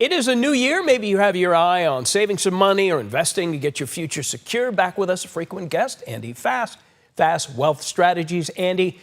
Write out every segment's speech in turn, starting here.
It is a new year. Maybe you have your eye on saving some money or investing to get your future secure. Back with us, a frequent guest, Andy Fass. Fass Wealth Strategies. Andy,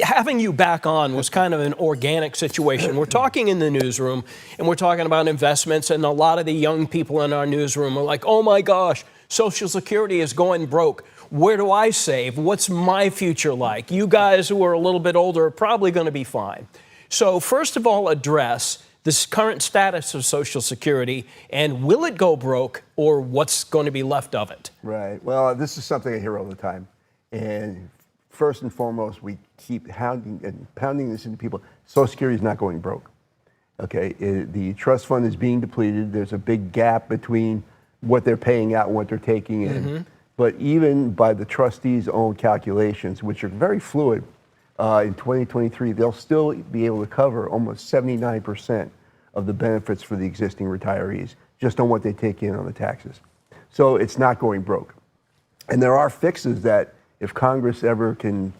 having you back on was kind of an organic situation. We're talking in the newsroom, and we're talking about investments, and a lot of the young people in our newsroom are like, oh my gosh, Social Security is going broke. Where do I save? What's my future like? You guys who are a little bit older are probably going to be fine. So first of all, address this current status of Social Security, and will it go broke, or what's going to be left of it? Right. Well, this is something I hear all the time. And first and foremost, we keep pounding this into people. Social Security is not going broke. Okay, the trust fund is being depleted. There's a big gap between what they're paying out and what they're taking in. Mm-hmm. But even by the trustees' own calculations, which are very fluid, in 2023, they'll still be able to cover almost 79% of the benefits for the existing retirees, just on what they take in on the taxes. So it's not going broke. And there are fixes that, if Congress ever can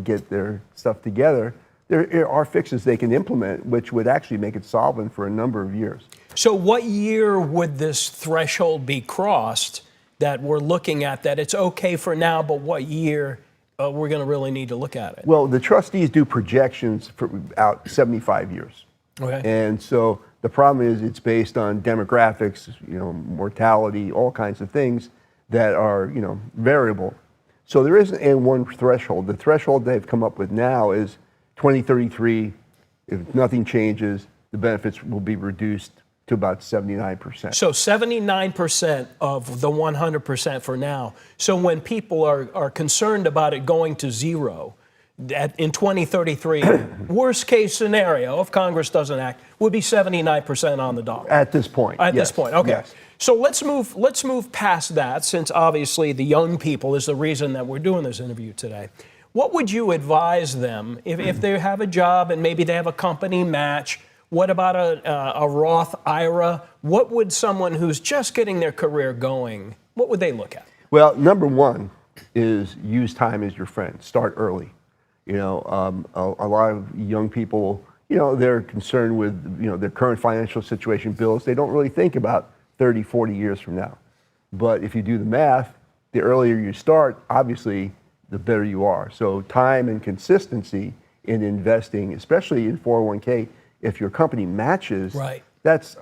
get their stuff together, there are fixes they can implement, which would actually make it solvent for a number of years. So what year would this threshold be crossed that we're looking at, that it's okay for now, but what year we're going to really need to look at it? Well, the trustees do projections for out 75 years. Okay. And so the problem is it's based on demographics, mortality, all kinds of things that are, variable. So there isn't a one threshold. The threshold they've come up with now is 2033. If nothing changes, the benefits will be reduced to about 79%. So 79% of the 100% for now. So when people are concerned about it going to zero in 2033, worst case scenario, if Congress doesn't act, would be 79% on the dollar. At this point. At this point, okay. Yes. So let's move past that, since obviously the young people is the reason that we're doing this interview today. What would you advise them if they have a job and maybe they have a company match? What about a Roth IRA? What would someone who's just getting their career going, what would they look at? Well, number one is use time as your friend. Start early. A lot of young people, they're concerned with, their current financial situation, bills. They don't really think about 30, 40 years from now. But if you do the math, the earlier you start, obviously, the better you are. So time and consistency in investing, especially in 401k, if your company matches, right, that's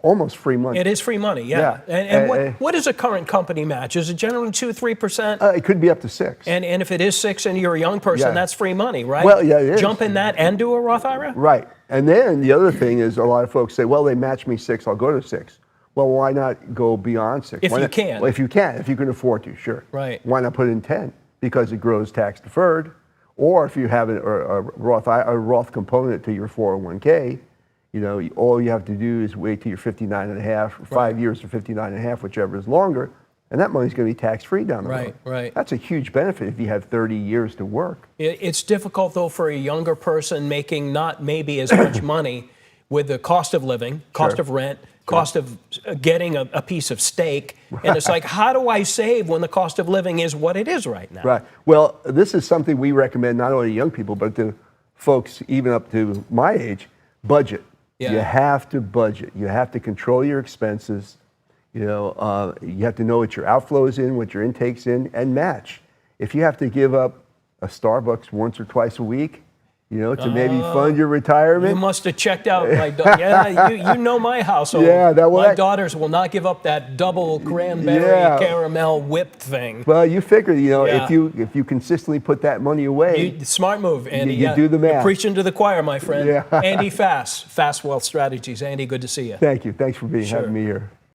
almost free money. It is free money, yeah. And what is a current company match? Is it generally 2-3%? It could be up to 6%. And if it is 6% and you're a young person, that's free money, right? Well, yeah, it is. Jump in that and do a Roth IRA? Right. And then the other thing is, a lot of folks say, well, they match me 6%, I'll go to 6%. Well, why not go beyond 6%? If you can. Well, if you can afford to, sure. Right. Why not put in 10%? Because it grows tax deferred. Or if you have a Roth component to your 401k, all you have to do is wait till you're 59 and a half, or 5 years or 59 and a half, whichever is longer, and that money's going to be tax-free down the road. Right. That's a huge benefit if you have 30 years to work. It's difficult, though, for a younger person making not maybe as much money with the cost of living, cost of rent, cost of getting a piece of steak. And it's like, how do I save when the cost of living is what it is right now? Right. Well, this is something we recommend not only to young people, but to folks even up to my age. Budget. Yeah. You have to budget. You have to control your expenses. You have to know what your outflows in, what your intakes in, and match. If you have to give up a Starbucks once or twice a week, to maybe fund your retirement. You must have checked out my daughter. Yeah, you know my household. Yeah, my daughters will not give up that double cranberry caramel whipped thing. Well, you figure, if you consistently put that money away. Smart move, Andy. You do the math. You're preaching to the choir, my friend. Yeah. Andy Fass, Fass Wealth Strategies. Andy, good to see you. Thank you. Thanks for having me here.